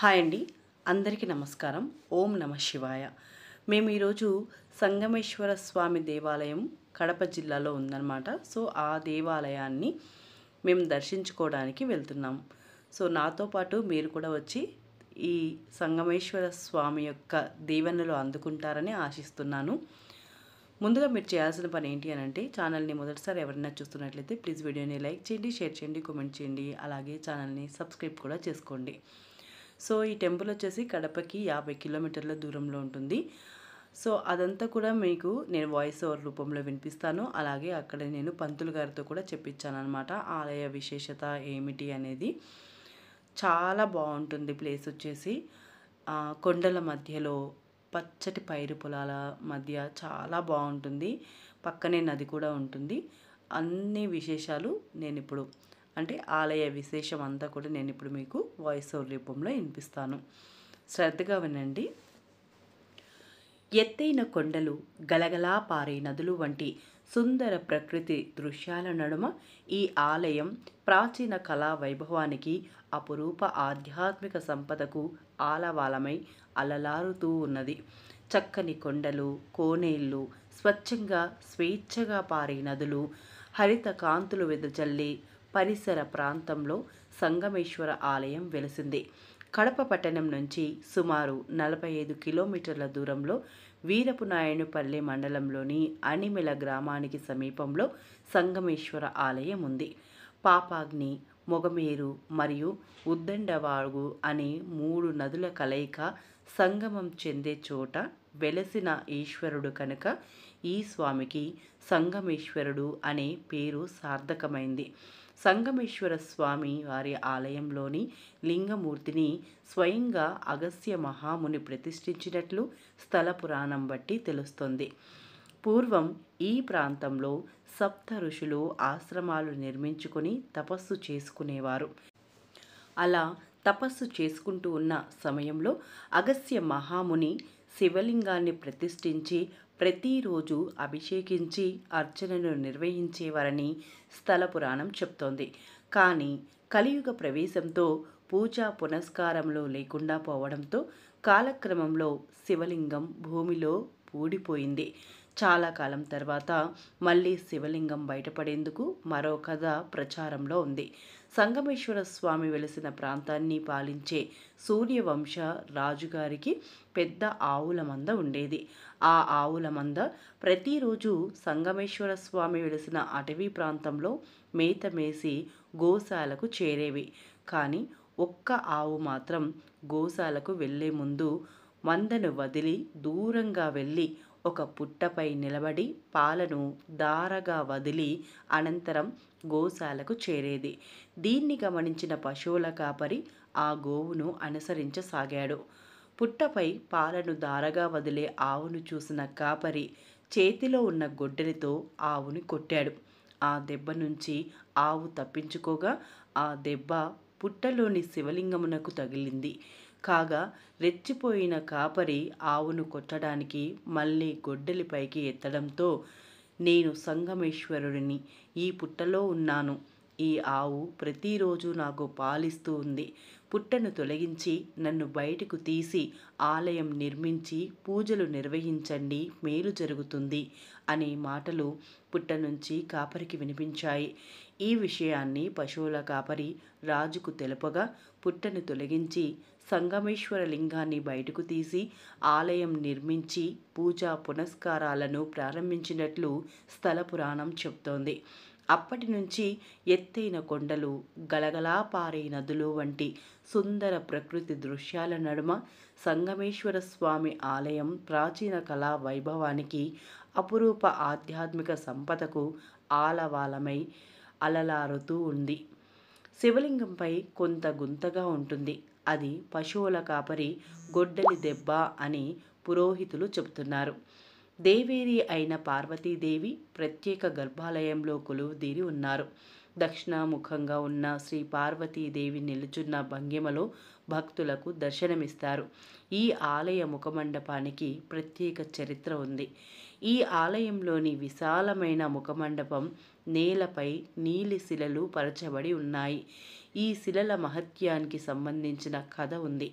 Hi అండి, అందరికీ నమస్కారం. ఓం నమ శివాయ. మేము ఈరోజు సంగమేశ్వర స్వామి దేవాలయం కడప జిల్లాలో ఉందన్నమాట. సో ఆ దేవాలయాన్ని మేము దర్శించుకోవడానికి వెళ్తున్నాం. సో నాతో పాటు మీరు కూడా వచ్చి ఈ సంగమేశ్వర స్వామి యొక్క దీవెనలు అందుకుంటారని ఆశిస్తున్నాను. ముందుగా మీరు చేయాల్సిన పని ఏంటి అని అంటే, ఛానల్ని మొదటిసారి ఎవరైనా చూస్తున్నట్లయితే ప్లీజ్ వీడియోని లైక్ చేయండి, షేర్ చేయండి, కామెంట్ చేయండి. అలాగే ఛానల్ని సబ్స్క్రైబ్ కూడా చేసుకోండి. సో ఈ టెంపుల్ వచ్చేసి కడపకి 50 కిలోమీటర్ల దూరంలో ఉంటుంది. సో అదంతా కూడా మీకు నేను వాయిస్ ఓవర్ రూపంలో వినిపిస్తాను. అలాగే అక్కడ నేను పంతులు గారితో కూడా చెప్పించాను అనమాట, ఆలయ విశేషత ఏమిటి అనేది. చాలా బాగుంటుంది ప్లేస్ వచ్చేసి. కొండల మధ్యలో పచ్చటి పైరు పొలాల మధ్య చాలా బాగుంటుంది. పక్కనే నది కూడా ఉంటుంది. అన్ని విశేషాలు నేను ఇప్పుడు అంటే ఆలయ విశేషం అంతా కూడా నేను ఇప్పుడు మీకు వాయిస్ ఓవర్ రూపంలో వినిపిస్తాను. శ్రద్ధగా వినండి. ఎత్తైన కొండలు, గలగలా పారే నదులు వంటి సుందర ప్రకృతి దృశ్యాల నడుమ ఈ ఆలయం ప్రాచీన కళా వైభవానికి, అపురూప ఆధ్యాత్మిక సంపదకు ఆలవాలమై అలలారుతూ ఉన్నది. చక్కని కొండలు, కోనేళ్ళు, స్వచ్ఛంగా స్వేచ్ఛగా పారే నదులు, హరిత కాంతులు వెదజల్లి పరిసర ప్రాంతంలో సంగమేశ్వర ఆలయం వెలిసింది. కడప పట్టణం నుంచి సుమారు 45 కిలోమీటర్ల దూరంలో వీరపునాయనుపల్లె మండలంలోని అనిమెల గ్రామానికి సమీపంలో సంగమేశ్వర ఆలయం ఉంది. పాపాగ్ని, మొగమేరు మరియు ఉద్దండవాగు అనే 3 నదుల కలయిక సంగమం చెందే చోట వెలసిన ఈశ్వరుడు కనుక ఈ స్వామికి సంగమేశ్వరుడు అనే పేరు సార్థకమైంది. సంగమేశ్వర స్వామి వారి ఆలయంలోని లింగమూర్తిని స్వయంగా అగస్త్య మహాముని ప్రతిష్ఠించినట్లు స్థల పురాణం బట్టి తెలుస్తోంది. పూర్వం ఈ ప్రాంతంలో సప్త ఋషులు ఆశ్రమాలు నిర్మించుకొని తపస్సు చేసుకునేవారు. అలా తపస్సు చేసుకుంటూ ఉన్న సమయంలో అగస్త్య మహాముని శివలింగాన్ని ప్రతిష్ఠించి ప్రతిరోజు అభిషేకించి అర్చనను నిర్వహించేవారని స్థల పురాణం చెప్తోంది. కానీ కలియుగ ప్రవేశంతో పూజా పునస్కారంలో లేకుండా పోవడంతో కాలక్రమంలో శివలింగం భూమిలో పూడిపోయింది. చాలా కాలం తర్వాత మళ్ళీ శివలింగం బయటపడేందుకు మరో కథ ప్రచారంలో ఉంది. సంగమేశ్వర స్వామి వెలిసిన ప్రాంతాన్ని పాలించే సూర్యవంశ రాజుగారికి పెద్ద ఆవుల మంద ఉండేది. ఆ ఆవుల మంద ప్రతిరోజు సంగమేశ్వర స్వామి వెలిసిన అటవీ ప్రాంతంలో మేత మేసి గోశాలకు చేరేవి. కానీ ఒక్క ఆవు మాత్రం గోశాలకు వెళ్లే ముందు మందను వదిలి దూరంగా వెళ్ళి ఒక పుట్టపై నిలబడి పాలను దారగా వదిలి అనంతరం గోశాలకు చేరేది. దీన్ని గమనించిన పశువుల కాపరి ఆ గోవును అనుసరించసాగాడు. పుట్టపై పాలను దారగా వదిలే ఆవును చూసిన కాపరి చేతిలో ఉన్న గొడ్డలితో ఆవుని కొట్టాడు. ఆ దెబ్బ నుంచి ఆవు తప్పించుకోగా ఆ దెబ్బ పుట్టలోని శివలింగమునకు తగిలింది. కాగా రెచ్చిపోయిన కాపరి ఆవును కొట్టడానికి మళ్ళీ గొడ్డలిపైకి ఎత్తడంతో, నేను సంగమేశ్వరుడిని, ఈ పుట్టలో ఉన్నాను. ఈ ఆవు ప్రతిరోజు నాకు పాలిస్తూ ఉంది. పుట్టను తొలగించి నన్ను బయటకు తీసి ఆలయం నిర్మించి పూజలు నిర్వహించండి, మేలు జరుగుతుంది అనే మాటలు పుట్ట నుంచి కాపరికి వినిపించాయి. ఈ విషయాన్ని పశువుల కాపరి రాజుకు తెలుపగా పుట్టను తొలగించి సంగమేశ్వర లింగాన్ని బయటకు తీసి ఆలయం నిర్మించి పూజా పునస్కారాలను ప్రారంభించినట్లు స్థల పురాణం చెప్తోంది. అప్పటి నుంచి ఎత్తైన కొండలు, గలగలా పారే నదులు వంటి సుందర ప్రకృతి దృశ్యాల నడుమ సంగమేశ్వర స్వామి ఆలయం ప్రాచీన కళా వైభవానికి, అపురూప ఆధ్యాత్మిక సంపదకు ఆలవాలమై అలలారుతూ ఉంది. శివలింగంపై కొంత గుంతగా ఉంటుంది. అది పశువుల కాపరి గొడ్డలి దెబ్బ అని పురోహితులు చెబుతున్నారు. దేవేరి అయిన పార్వతీదేవి ప్రత్యేక గర్భాలయంలో కొలువుదీరి ఉన్నారు. దక్షిణాముఖంగా ఉన్న శ్రీ పార్వతీదేవి నిలుచున్న భంగిమలో భక్తులకు దర్శనమిస్తారు. ఈ ఆలయ ముఖమండపానికి ప్రత్యేక చరిత్ర ఉంది. ఈ ఆలయంలోని విశాలమైన ముఖమండపం నేలపై నీలి శిలలు పరచబడి ఉన్నాయి. ఈ శిలల మహత్యానికి సంబంధించిన కథ ఉంది.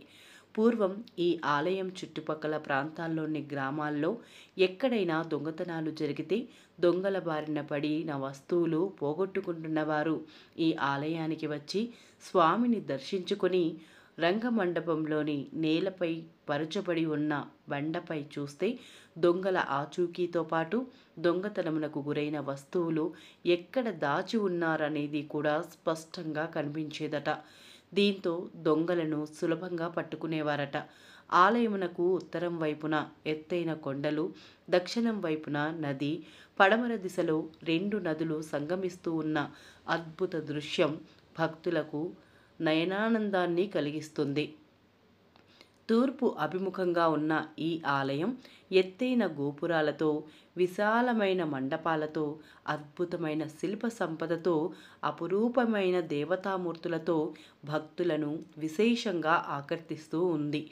పూర్వం ఈ ఆలయం చుట్టుపక్కల ప్రాంతాల్లోని గ్రామాల్లో ఎక్కడైనా దొంగతనాలు జరిగితే దొంగల బారిన పడిన వస్తువులు పోగొట్టుకుంటున్నవారు ఈ ఆలయానికి వచ్చి స్వామిని దర్శించుకొని రంగమండపంలోని నేలపై పరుచబడి ఉన్న బండపై చూస్తే దొంగల ఆచూకీతో పాటు దొంగతనమునకు గురైన వస్తువులు ఎక్కడ దాచి ఉన్నారనేది కూడా స్పష్టంగా కనిపించేదట. దీంతో దొంగలను సులభంగా పట్టుకునేవారట. ఆలయమునకు ఉత్తరం వైపున ఎత్తైన కొండలు, దక్షిణం వైపున నది, పడమర దిశలో 2 నదులు సంగమిస్తూ ఉన్న అద్భుత దృశ్యం భక్తులకు నయనానందాన్ని కలిగిస్తుంది. తూర్పు అభిముఖంగా ఉన్న ఈ ఆలయం ఎత్తైన గోపురాలతో, విశాలమైన మండపాలతో, అద్భుతమైన శిల్ప సంపదతో, అపురూపమైన దేవతామూర్తులతో భక్తులను విశేషంగా ఆకర్షిస్తూ ఉంది.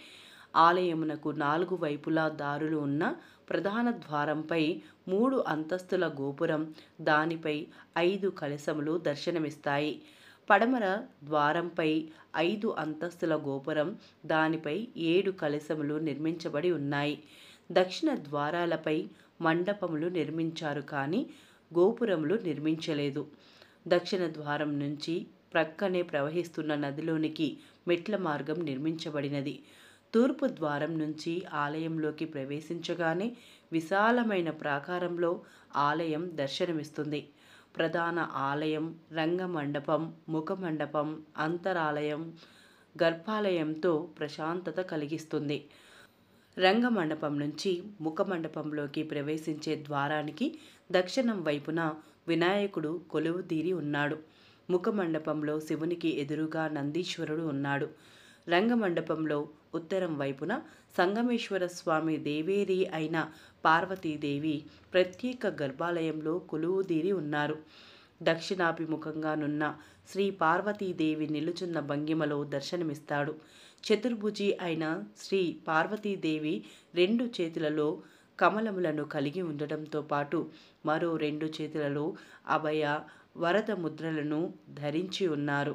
ఆలయమునకు 4 వైపులా దారులు ఉన్న ప్రధాన ద్వారంపై 3 అంతస్తుల గోపురం, దానిపై 5 కలశములు దర్శనమిస్తాయి. పడమర ద్వారంపై 5 అంతస్తుల గోపురం, దానిపై 7 కలశములు నిర్మించబడి ఉన్నాయి. దక్షిణ ద్వారాలపై మండపములు నిర్మించారు కానీ గోపురములు నిర్మించలేదు. దక్షిణ ద్వారం నుంచి ప్రక్కనే ప్రవహిస్తున్న నదిలోనికి మెట్ల మార్గం నిర్మించబడినది. తూర్పు ద్వారం నుంచి ఆలయంలోకి ప్రవేశించగానే విశాలమైన ప్రాకారంలో ఆలయం దర్శనమిస్తుంది. ప్రధాన ఆలయం, రంగమండపం, ముఖమండపం, అంతరాలయం, గర్భాలయంతో ప్రశాంతత కలిగిస్తుంది. రంగమండపం నుంచి ముఖమండపంలోకి ప్రవేశించే ద్వారానికి దక్షిణం వైపున వినాయకుడు కొలువుదీరి ఉన్నాడు. ముఖమండపంలో శివునికి ఎదురుగా నందీశ్వరుడు ఉన్నాడు. రంగమండపంలో ఉత్తరం వైపున సంగమేశ్వర స్వామి దేవేరి అయిన పార్వతీదేవి ప్రత్యేక గర్భాలయంలో కొలువుదీరి ఉన్నారు. దక్షిణాభిముఖంగానున్న శ్రీ పార్వతీదేవి నిలుచున్న భంగిమలో దర్శనమిస్తాడు. చతుర్భుజి అయిన శ్రీ పార్వతీదేవి 2 చేతులలో కమలములను కలిగి ఉండటంతో పాటు మరో 2 చేతులలో అభయ వరద ముద్రలను ధరించి ఉన్నారు.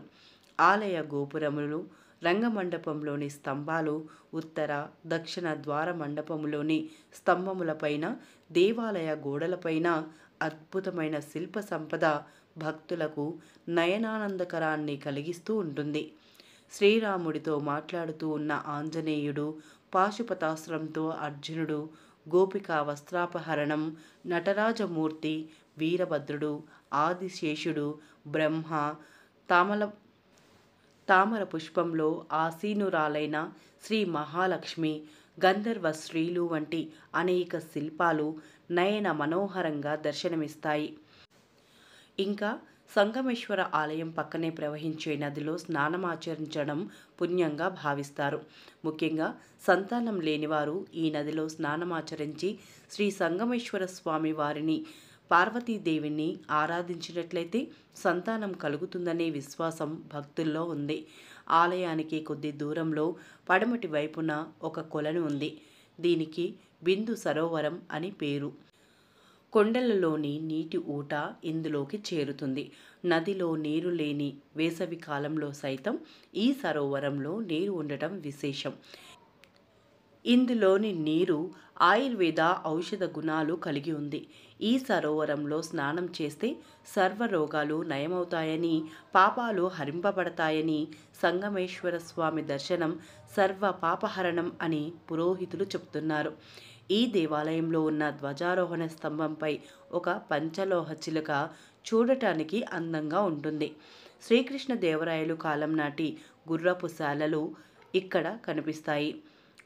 ఆలయ గోపురములు, రంగమండపంలోని స్తంభాలు, ఉత్తర, దక్షిణ ద్వార మండపములోని స్తంభములపైన, దేవాలయ గోడలపైన అద్భుతమైన శిల్ప సంపద భక్తులకు నయనానందకరాన్ని కలిగిస్తూ ఉంటుంది. శ్రీరాముడితో మాట్లాడుతూ ఉన్న ఆంజనేయుడు, పాశుపతాస్త్రంతో అర్జునుడు, గోపికా వస్త్రాపహరణం, నటరాజమూర్తి, వీరభద్రుడు, ఆదిశేషుడు, బ్రహ్మ, తామర పుష్పంలో ఆసీనురాలైన శ్రీ మహాలక్ష్మి, గంధర్వ స్త్రీలు వంటి అనేక శిల్పాలు నయన మనోహరంగా దర్శనమిస్తాయి. ఇంకా సంగమేశ్వర ఆలయం పక్కనే ప్రవహించే నదిలో స్నానమాచరించడం పుణ్యంగా భావిస్తారు. ముఖ్యంగా సంతానం లేనివారు ఈ నదిలో స్నానమాచరించి శ్రీ సంగమేశ్వర స్వామి వారిని, పార్వతీదేవిని ఆరాధించినట్లయితే సంతానం కలుగుతుందనే విశ్వాసం భక్తుల్లో ఉంది. ఆలయానికి కొద్ది దూరంలో పడమటి వైపున ఒక కొలను ఉంది. దీనికి బిందు సరోవరం అని పేరు. కొండలలోని నీటి ఊట ఇందులోకి చేరుతుంది. నదిలో నీరు లేని వేసవి కాలంలో సైతం ఈ సరోవరంలో నీరు ఉండటం విశేషం. ఇందులోని నీరు ఆయుర్వేద ఔషధ గుణాలు కలిగి ఉంది. ఈ సరోవరంలో స్నానం చేస్తే సర్వరోగాలు నయమవుతాయని, పాపాలు హరింపబడతాయని, సంగమేశ్వర స్వామి దర్శనం సర్వ పాపహరణం అని పురోహితులు చెప్తున్నారు. ఈ దేవాలయంలో ఉన్న ధ్వజారోహణ స్తంభంపై ఒక పంచలోహ చిలుక చూడటానికి అందంగా ఉంటుంది. శ్రీకృష్ణ దేవరాయలు కాలం నాటి గుర్రపు శాలలు ఇక్కడ కనిపిస్తాయి.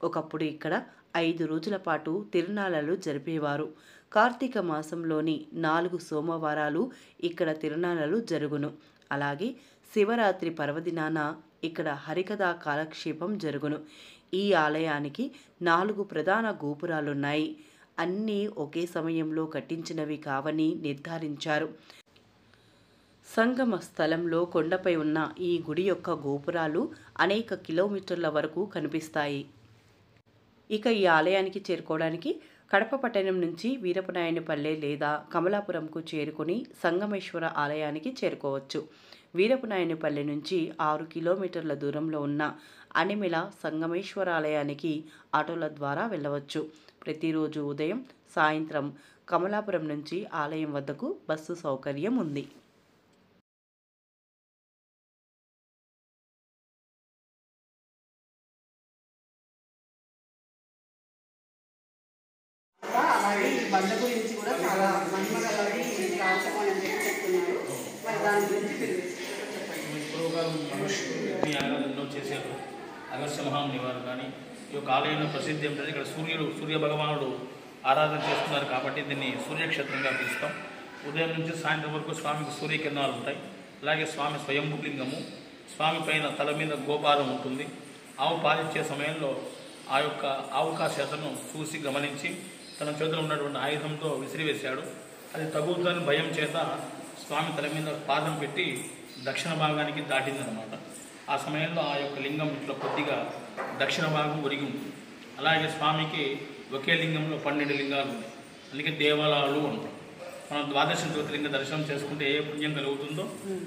ఒకప్పుడు ఇక్కడ 5 రోజుల పాటు తిరునాళాలు జరిపేవారు. కార్తీక మాసంలోని 4 సోమవారాలు ఇక్కడ తిరునాళాలు జరుగును. అలాగే శివరాత్రి పర్వదినాన ఇక్కడ హరికథా కాలక్షేపం జరుగును. ఈ ఆలయానికి 4 ప్రధాన గోపురాలున్నాయి. అన్నీ ఒకే సమయంలో కట్టించినవి కావని నిర్ధారించారు. సంగమ స్థలంలో కొండపై ఉన్న ఈ గుడి యొక్క గోపురాలు అనేక కిలోమీటర్ల వరకు కనిపిస్తాయి. ఇక ఈ ఆలయానికి చేరుకోవడానికి కడప పట్టణం నుంచి వీరపనాయనిపల్లె లేదా కమలాపురంకు చేరుకుని సంగమేశ్వర ఆలయానికి చేరుకోవచ్చు. వీరపునాయనిపల్లి నుంచి 6 కిలోమీటర్ల దూరంలో ఉన్న అనిమిల సంగమేశ్వరాలయానికి ఆటోల ద్వారా వెళ్ళవచ్చు. ప్రతిరోజు ఉదయం, సాయంత్రం కమలాపురం నుంచి ఆలయం వద్దకు బస్సు సౌకర్యం ఉంది. అలాగే ఈ బండ గురించి కూడా చాలా మహిమ గలది రాచమని అని చెప్తున్నారు. మరి దాని గురించి పూర్వకాలం మనుషులు యజ్ఞ ఆరాధనలో చేశారు. అగస్త్య మహాముని వారు కానీ ఈ యొక్క ఆలయంలో ప్రసిద్ధి ఏమిటంటే ఇక్కడ సూర్య భగవానుడు ఆరాధన చేస్తున్నారు కాబట్టి దీన్ని సూర్యక్షేత్రంగా పిలుస్తాం. ఉదయం నుంచి సాయంత్రం వరకు స్వామికి సూర్యకిరణాలు ఉంటాయి. అలాగే స్వామి స్వయంభులింగము, స్వామి పైన తల మీద గోపాలం ఉంటుంది. ఆవు పాలిచ్చే సమయంలో ఆ యొక్క ఆవు కాసేతను చూసి గమనించి తన చేతిలో ఉన్నటువంటి ఆయుధంతో విసిరివేశాడు. అది తగులుదని భయం చేత స్వామి తల మీద పాదం పెట్టి దక్షిణ భాగానికి దాటిందనమాట. ఆ సమయంలో ఆ యొక్క లింగం ఇట్లా కొద్దిగా దక్షిణ భాగం ఒరిగి ఉంటుంది. అలాగే స్వామికి ఒకే లింగంలో 12 లింగాలు ఉన్నాయి. అందుకే దేవాలయాలు అంటాం. మనం ద్వాదశ జ్యోతిర్లింగ దర్శనం చేసుకుంటే ఏ పుణ్యం కలుగుతుందో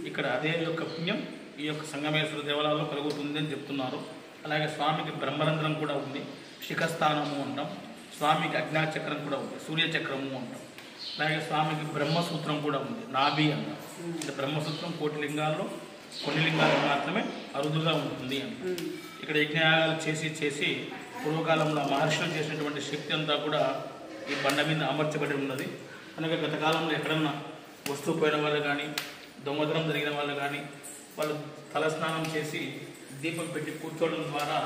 ఇక్కడ అదే యొక్క పుణ్యం ఈ యొక్క సంగమేశ్వర దేవాలయాల్లో కలుగుతుంది అని చెప్తున్నారు. అలాగే స్వామికి బ్రహ్మరంధ్రం కూడా ఉంది, శిఖస్థానము అంటాం. స్వామికి అజ్ఞాచక్రం కూడా ఉంది, సూర్యచక్రము అంటాం. అలాగే స్వామికి బ్రహ్మసూత్రం కూడా ఉంది, నాభి అంటాం. అంటే బ్రహ్మసూత్రం 1 లింగాల్లో కొన్ని లింగాలు మాత్రమే అరుదుగా ఉంటుంది అంట. ఇక్కడ యజ్ఞయాగాలు చేసి పూర్వకాలంలో మహర్షులు చేసినటువంటి శక్తి అంతా కూడా ఈ బండ మీద అమర్చబడి ఉన్నది. కనుక గత కాలంలో ఎక్కడన్నా వస్తువు పోయిన వాళ్ళు కానీ, దొంగతనం జరిగిన వాళ్ళు కానీ, వాళ్ళు తలస్నానం చేసి దీపం పెట్టి కూర్చోవడం ద్వారా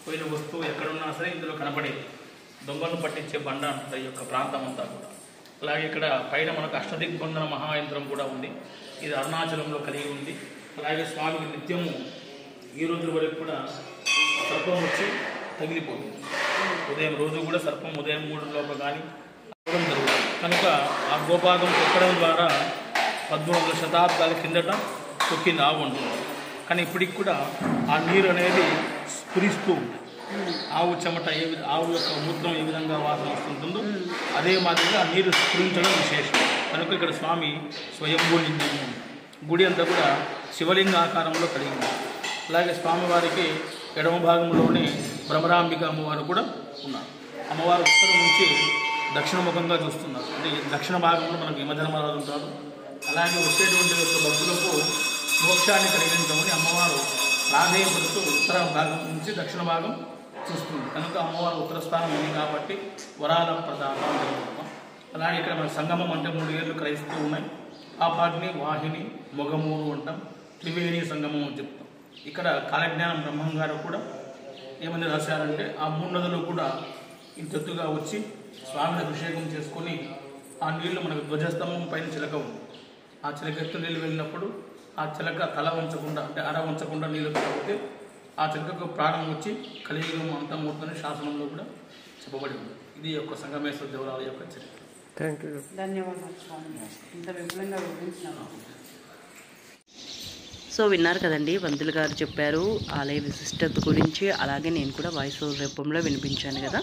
పోయిన వస్తువు ఎక్కడున్నా సరే ఇందులో కనపడేది. దొంగలను పట్టించే బండ అంటారు ఈ యొక్క ప్రాంతం అంతా కూడా. అలాగే ఇక్కడ పైన మనకు అష్టదిగ్బంధన మహాయంత్రం కూడా ఉంది. ఇది అరుణాచలంలో కలిగి ఉంది. అలాగే స్వామికి నిత్యము ఈ రోజుల వరకు కూడా సర్పం వచ్చి తగిలిపోతుంది. ఉదయం రోజు కూడా సర్పం ఉదయం 3 లోపల కానీ అవ్వడం జరుగుతుంది. కనుక ఆ గోపాదం తొక్కడం ద్వారా 1400 శతాబ్దాల కిందట తొక్కింది ఆవు ఉంటుంది. కానీ ఇప్పటికి కూడా ఆ నీరు అనేది స్ఫురిస్తూ ఉంటుంది. ఆవు చెమట ఆవు యొక్క మూత్రం ఏ విధంగా వాసన వస్తుంటుందో అదే మాదిరిగా ఆ నీరు స్ఫురించడం విశేషం. కనుక ఇక్కడ స్వామి స్వయంభూలింగము, గుడి అంతా కూడా శివలింగ ఆకారంలో కలిగి ఉంది. అలాగే స్వామివారికి ఎడమ భాగంలోనే భ్రమరాంబిక అమ్మవారు కూడా ఉన్నారు. అమ్మవారు ఉత్తరం నుంచి దక్షిణముఖంగా చూస్తున్నారు. అంటే దక్షిణ భాగంలో మనకు యమధర్మరాజు ఉంటాడు. అలాగే వచ్చేటువంటి యొక్క భక్తులకు మోక్షాన్ని కలిగించమని అమ్మవారు ప్రాధేయపడుతూ ఉత్తర భాగం నుంచి దక్షిణ భాగం చూస్తుంది. కనుక అమ్మవారు ఉత్తర స్థానం ఉంది కాబట్టి వరాల ప్రదానం జరుగుతాం. అలాగే ఇక్కడ మన సంగమం అంటే 3 ఏళ్ళు క్రైస్తూ ఉన్నాయి. ఆ పాటిని వాహిని, మొగమూరు అంటాం, త్రివేణి సంగమం అని చెప్తాం. ఇక్కడ కాలజ్ఞానం బ్రహ్మం గారు కూడా ఏమని రాశారంటే ఆ 3 నదులు కూడా ఇంతెత్తుగా వచ్చి స్వామిని అభిషేకం చేసుకొని ఆ నీళ్లు మనకు ధ్వజస్తంభం పైన చిలక ఉంది. ఆ చిలకెత్తు నీళ్ళు వెళ్ళినప్పుడు ఆ చిలక తల వంచకుండా అంటే అర వంచకుండా నీళ్ళు తాగితే ఆ చిలకకు ప్రాణం వచ్చి కలియుగం అంతమవుతుందని శాసనంలో కూడా చెప్పబడి ఉంది. ఇది యొక్క సంగమేశ్వర దేవాలయం యొక్క చరిత్ర. Thank you. ధన్యవాదాలు స్వామి, ఇంత విపులంగా వివరించినారు. సో విన్నారు కదండి, పంతులు గారు చెప్పారు ఆలయ విశిష్టత గురించి. అలాగే నేను కూడా వాయిస్ రూపంలో వినిపించాను కదా.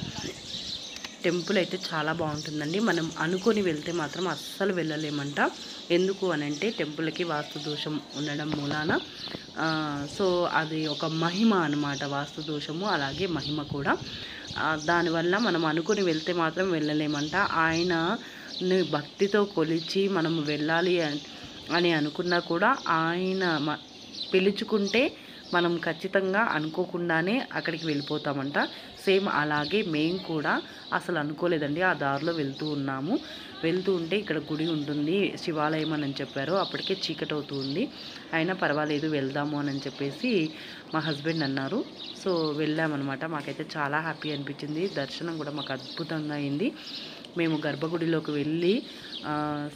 టెంపుల్ అయితే చాలా బాగుంటుందండి. మనం అనుకొని వెళ్తే మాత్రం అస్సలు వెళ్ళలేమంట. ఎందుకు అనంటే టెంపుల్కి వాస్తు దోషం ఉండడం మూలాన సో అది ఒక మహిమ అన్నమాట. వాస్తు దోషము అలాగే మహిమ కూడా. దానివల్ల మనం అనుకొని వెళ్తే మాత్రం వెళ్ళలేమంట. ఆయన భక్తితో కొలిచి మనం వెళ్ళాలి అని అనుకున్నా కూడా ఆయన పిలుచుకుంటే మనం ఖచ్చితంగా అనుకోకుండానే అక్కడికి వెళ్ళిపోతామంట. సేమ్ అలాగే మేము కూడా అసలు అనుకోలేదండి. ఆ దారిలో వెళ్తూ ఉంటే ఇక్కడ గుడి ఉంటుంది, శివాలయం అని చెప్పారు. అప్పటికే చీకటి అవుతుంది. అయినా పర్వాలేదు వెళ్దాము అని చెప్పేసి మా హస్బెండ్ అన్నారు. సో వెళ్ళామన్నమాట. మాకైతే చాలా హ్యాపీ అనిపించింది. దర్శనం కూడా మాకు అద్భుతంగా అయింది. మేము గర్భగుడిలోకి వెళ్ళి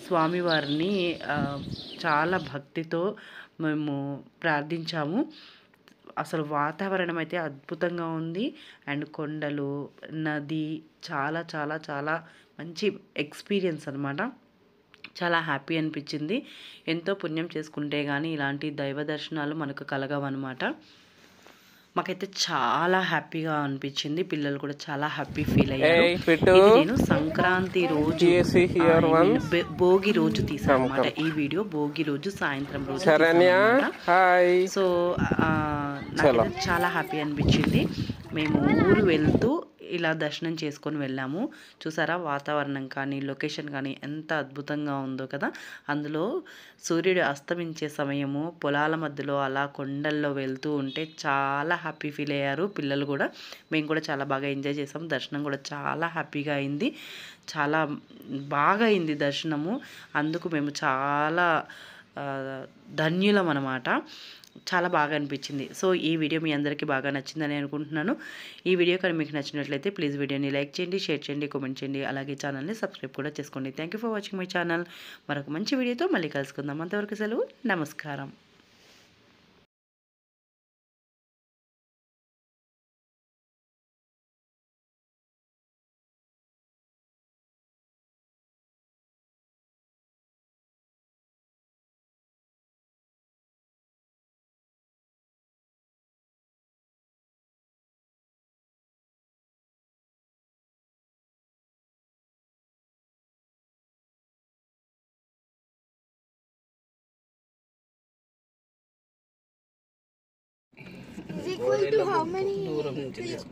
స్వామివారిని చాలా భక్తితో మేము ప్రార్థించాము. అసలు వాతావరణం అయితే అద్భుతంగా ఉంది. అండ్ కొండలు, నది చాలా చాలా చాలా మంచి ఎక్స్పీరియన్స్ అనమాట. చాలా హ్యాపీ అనిపించింది. ఎంతో పుణ్యం చేసుకుంటే కానీ ఇలాంటి దైవ దర్శనాలు మనకు కలగవన్నమాట. మాకైతే చాలా హ్యాపీగా అనిపించింది. పిల్లలు కూడా చాలా హ్యాపీ ఫీల్ అయ్యారు. Hey, Pitu. ఇది నేను సంక్రాంతి రోజు Do you see here once? Bhogi రోజు తీసాను అనమాట. ఈ వీడియో భోగి రోజు సాయంత్రం రోజు శరణ్య హాయ్. సో నాకు చాలా హ్యాపీ అనిపించింది. మేము ఊరు వెళ్తూ ఇలా దర్శనం చేసుకొని వెళ్ళాము. చూసారా వాతావరణం కానీ లొకేషన్ కానీ ఎంత అద్భుతంగా ఉందో కదా. అందులో సూర్యుడు అస్తమించే సమయము, పొలాల మధ్యలో అలా కొండల్లో వెళ్తూ ఉంటే చాలా హ్యాపీ ఫీల్ అయ్యారు పిల్లలు కూడా. మేము కూడా చాలా బాగా ఎంజాయ్ చేసాం. దర్శనం కూడా చాలా హ్యాపీగా అయింది. చాలా బాగా అయింది దర్శనము. అందుకు మేము చాలా ధన్యులం అన్నమాట. చాలా బాగా అనిపించింది. సో ఈ వీడియో మీ అందరికీ బాగా నచ్చిందని అనుకుంటున్నాను. ఈ వీడియో కానీ మీకు నచ్చినట్లయితే ప్లీజ్ వీడియోని లైక్ చేయండి, షేర్ చేయండి, కామెంట్ చేయండి. అలాగే ఛానల్ని సబ్స్క్రైబ్ కూడా చేసుకోండి. Thank you for watching my channel. మరొక మంచి వీడియోతో మళ్ళీ కలుసుకుందాం. అంతవరకు సెలవు. నమస్కారం. Is equal to how many kilometers?